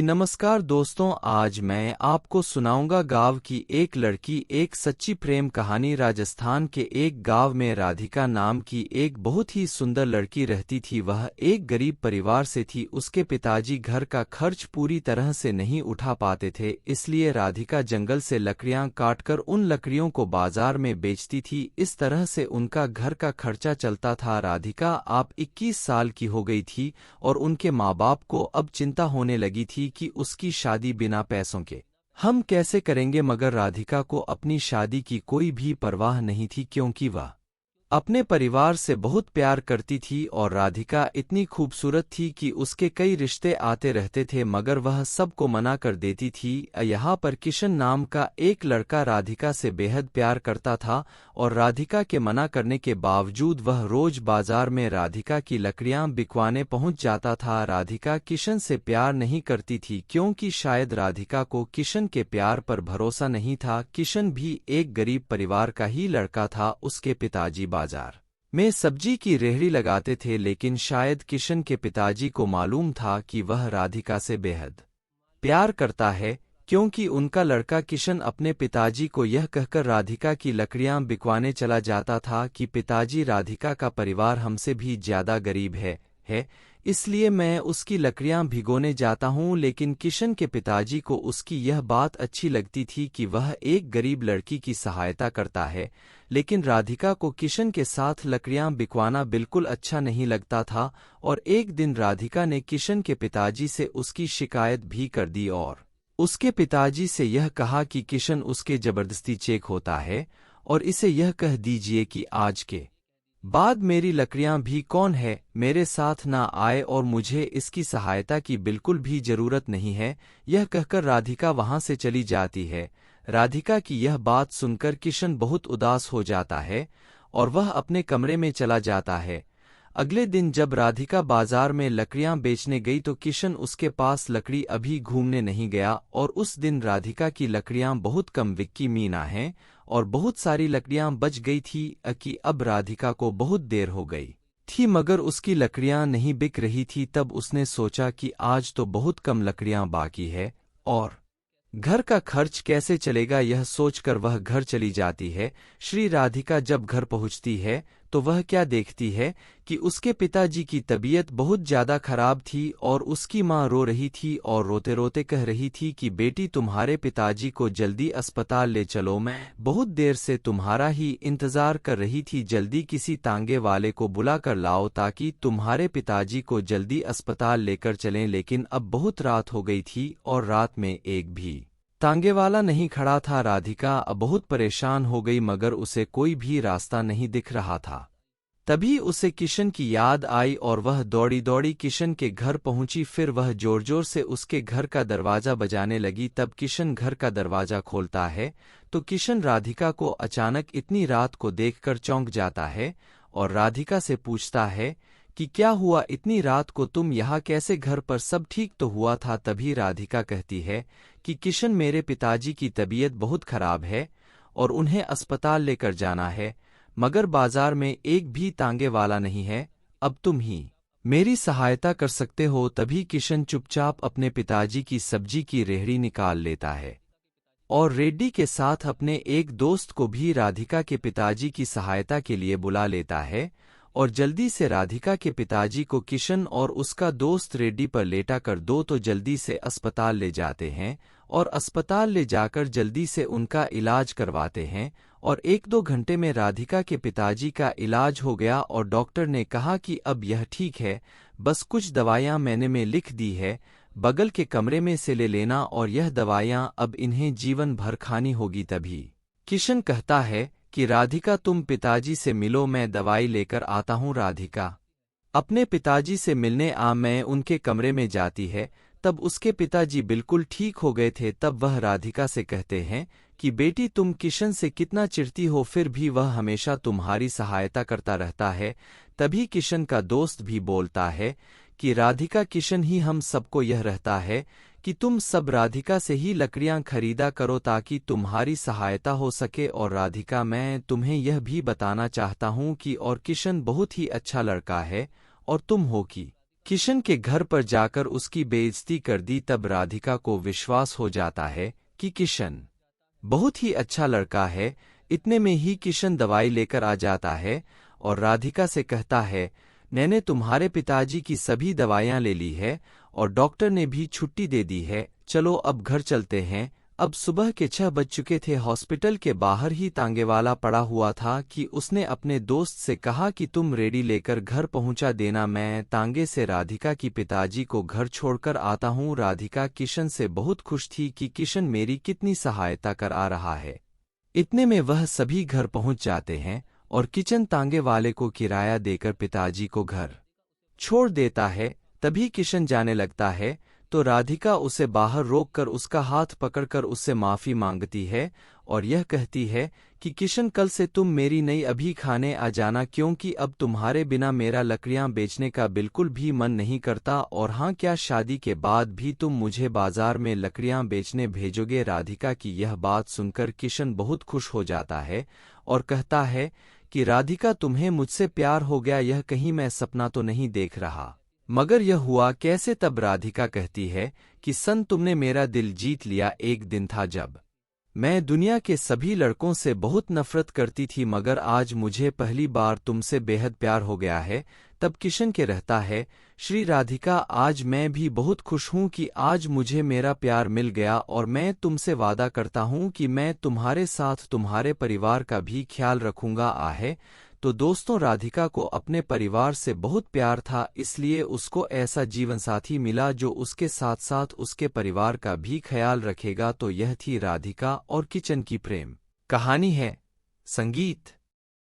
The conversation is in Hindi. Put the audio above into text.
नमस्कार दोस्तों, आज मैं आपको सुनाऊंगा गांव की एक लड़की एक सच्ची प्रेम कहानी। राजस्थान के एक गांव में राधिका नाम की एक बहुत ही सुंदर लड़की रहती थी। वह एक गरीब परिवार से थी। उसके पिताजी घर का खर्च पूरी तरह से नहीं उठा पाते थे, इसलिए राधिका जंगल से लकड़ियां काटकर उन लकड़ियों को बाजार में बेचती थी। इस तरह से उनका घर का खर्चा चलता था। राधिका अब 21 साल की हो गई थी और उनके माँ बाप को अब चिंता होने लगी थी कि उसकी शादी बिना पैसों के हम कैसे करेंगे। मगर राधिका को अपनी शादी की कोई भी परवाह नहीं थी, क्योंकि वह अपने परिवार से बहुत प्यार करती थी और राधिका इतनी खूबसूरत थी कि उसके कई रिश्ते आते रहते थे, मगर वह सबको मना कर देती थी। यहाँ पर किशन नाम का एक लड़का राधिका से बेहद प्यार करता था और राधिका के मना करने के बावजूद वह रोज बाजार में राधिका की लकड़ियां बिकवाने पहुंच जाता था। राधिका किशन से प्यार नहीं करती थी, क्योंकि शायद राधिका को किशन के प्यार पर भरोसा नहीं था। किशन भी एक गरीब परिवार का ही लड़का था। उसके पिताजी बाजार में सब्जी की रेहड़ी लगाते थे, लेकिन शायद किशन के पिताजी को मालूम था कि वह राधिका से बेहद प्यार करता है, क्योंकि उनका लड़का किशन अपने पिताजी को यह कहकर राधिका की लकड़ियां बिकवाने चला जाता था कि पिताजी, राधिका का परिवार हमसे भी ज्यादा गरीब है, इसलिए मैं उसकी लकड़ियां भिगोने जाता हूं। लेकिन किशन के पिताजी को उसकी यह बात अच्छी लगती थी कि वह एक गरीब लड़की की सहायता करता है, लेकिन राधिका को किशन के साथ लकड़ियां बिकवाना बिल्कुल अच्छा नहीं लगता था। और एक दिन राधिका ने किशन के पिताजी से उसकी शिकायत भी कर दी और उसके पिताजी से यह कहा कि किशन उसके जबरदस्ती चेक होता है और इसे यह कह दीजिए कि आज के बाद मेरी लकड़ियां भी कौन है मेरे साथ ना आए और मुझे इसकी सहायता की बिल्कुल भी जरूरत नहीं है। यह कहकर राधिका वहां से चली जाती है। राधिका की यह बात सुनकर किशन बहुत उदास हो जाता है और वह अपने कमरे में चला जाता है। अगले दिन जब राधिका बाजार में लकड़ियां बेचने गई तो किशन उसके पास लकड़ी अभी घूमने नहीं गया और उस दिन राधिका की लकड़ियां बहुत कम बिकी मीना हैं और बहुत सारी लकड़ियां बच गई थी कि अब राधिका को बहुत देर हो गई थी, मगर उसकी लकड़ियां नहीं बिक रही थी। तब उसने सोचा कि आज तो बहुत कम लकड़ियां बाकी है और घर का खर्च कैसे चलेगा। यह सोचकर वह घर चली जाती है। श्री राधिका जब घर पहुंचती है तो वह क्या देखती है कि उसके पिताजी की तबीयत बहुत ज्यादा खराब थी और उसकी माँ रो रही थी और रोते रोते कह रही थी कि बेटी, तुम्हारे पिताजी को जल्दी अस्पताल ले चलो, मैं बहुत देर से तुम्हारा ही इंतजार कर रही थी। जल्दी किसी तांगे वाले को बुला कर लाओ ताकि तुम्हारे पिताजी को जल्दी अस्पताल लेकर चलें। लेकिन अब बहुत रात हो गई थी और रात में एक भी तांगे वाला नहीं खड़ा था। राधिका अब बहुत परेशान हो गई, मगर उसे कोई भी रास्ता नहीं दिख रहा था। तभी उसे किशन की याद आई और वह दौड़ी दौड़ी किशन के घर पहुंची। फिर वह जोर जोर से उसके घर का दरवाजा बजाने लगी। तब किशन घर का दरवाजा खोलता है तो किशन राधिका को अचानक इतनी रात को देखकर चौंक जाता है और राधिका से पूछता है कि क्या हुआ, इतनी रात को तुम यहाँ कैसे, घर पर सब ठीक तो हुआ था। तभी राधिका कहती है कि किशन, मेरे पिताजी की तबीयत बहुत खराब है और उन्हें अस्पताल लेकर जाना है, मगर बाजार में एक भी तांगे वाला नहीं है। अब तुम ही मेरी सहायता कर सकते हो। तभी किशन चुपचाप अपने पिताजी की सब्जी की रेहड़ी निकाल लेता है और रेड्डी के साथ अपने एक दोस्त को भी राधिका के पिताजी की सहायता के लिए बुला लेता है और जल्दी से राधिका के पिताजी को किशन और उसका दोस्त रेड्डी पर लेटा कर तो जल्दी से अस्पताल ले जाते हैं और अस्पताल ले जाकर जल्दी से उनका इलाज करवाते हैं। और 1-2 घंटे में राधिका के पिताजी का इलाज हो गया और डॉक्टर ने कहा कि अब यह ठीक है, बस कुछ दवाइयां मैंने में लिख दी है, बगल के कमरे में से ले लेना और यह दवाइयां अब इन्हें जीवन भर खानी होगी। तभी किशन कहता है कि राधिका, तुम पिताजी से मिलो, मैं दवाई लेकर आता हूँ। राधिका अपने पिताजी से मिलने मैं उनके कमरे में जाती है। तब उसके पिताजी बिल्कुल ठीक हो गए थे। तब वह राधिका से कहते हैं कि बेटी, तुम किशन से कितना चिढ़ती हो, फिर भी वह हमेशा तुम्हारी सहायता करता रहता है। तभी किशन का दोस्त भी बोलता है कि राधिका, किशन ही हम सबको यह रहता है कि तुम सब राधिका से ही लकड़ियां खरीदा करो ताकि तुम्हारी सहायता हो सके। और राधिका, मैं तुम्हें यह भी बताना चाहता हूं कि और किशन बहुत ही अच्छा लड़का है और तुम हो कि किशन के घर पर जाकर उसकी बेइज्जती कर दी। तब राधिका को विश्वास हो जाता है कि किशन बहुत ही अच्छा लड़का है। इतने में ही किशन दवाई लेकर आ जाता है और राधिका से कहता है, मैंने तुम्हारे पिताजी की सभी दवाइयां ले ली है और डॉक्टर ने भी छुट्टी दे दी है, चलो अब घर चलते हैं। अब सुबह के 6 बज चुके थे। हॉस्पिटल के बाहर ही तांगेवाला पड़ा हुआ था कि उसने अपने दोस्त से कहा कि तुम रेडी लेकर घर पहुंचा देना, मैं तांगे से राधिका की पिताजी को घर छोड़कर आता हूं। राधिका किशन से बहुत खुश थी कि किशन मेरी कितनी सहायता कर आ रहा है। इतने में वह सभी घर पहुंच जाते हैं और किशन तांगे वाले को किराया देकर पिताजी को घर छोड़ देता है। तभी किशन जाने लगता है तो राधिका उसे बाहर रोककर उसका हाथ पकड़कर उससे माफी मांगती है और यह कहती है कि किशन कल से तुम मेरी नई अभी खाने आ जाना, क्योंकि अब तुम्हारे बिना मेरा लकड़ियां बेचने का बिल्कुल भी मन नहीं करता। और हाँ, क्या शादी के बाद भी तुम मुझे बाजार में लकड़ियां बेचने भेजोगे? राधिका की यह बात सुनकर किशन बहुत खुश हो जाता है और कहता है कि राधिका, तुम्हें मुझसे प्यार हो गया, यह कहीं मैं सपना तो नहीं देख रहा? मगर यह हुआ कैसे? तब राधिका कहती है कि सन, तुमने मेरा दिल जीत लिया। एक दिन था जब मैं दुनिया के सभी लड़कों से बहुत नफरत करती थी, मगर आज मुझे पहली बार तुमसे बेहद प्यार हो गया है। तब किशन के रहता है, श्री राधिका, आज मैं भी बहुत खुश हूं कि आज मुझे मेरा प्यार मिल गया और मैं तुमसे वादा करता हूं कि मैं तुम्हारे साथ तुम्हारे परिवार का भी ख्याल रखूंगा। आहे तो दोस्तों, राधिका को अपने परिवार से बहुत प्यार था, इसलिए उसको ऐसा जीवनसाथी मिला जो उसके साथ साथ उसके परिवार का भी ख्याल रखेगा। तो यह थी राधिका और किशन की प्रेम कहानी है। संगीत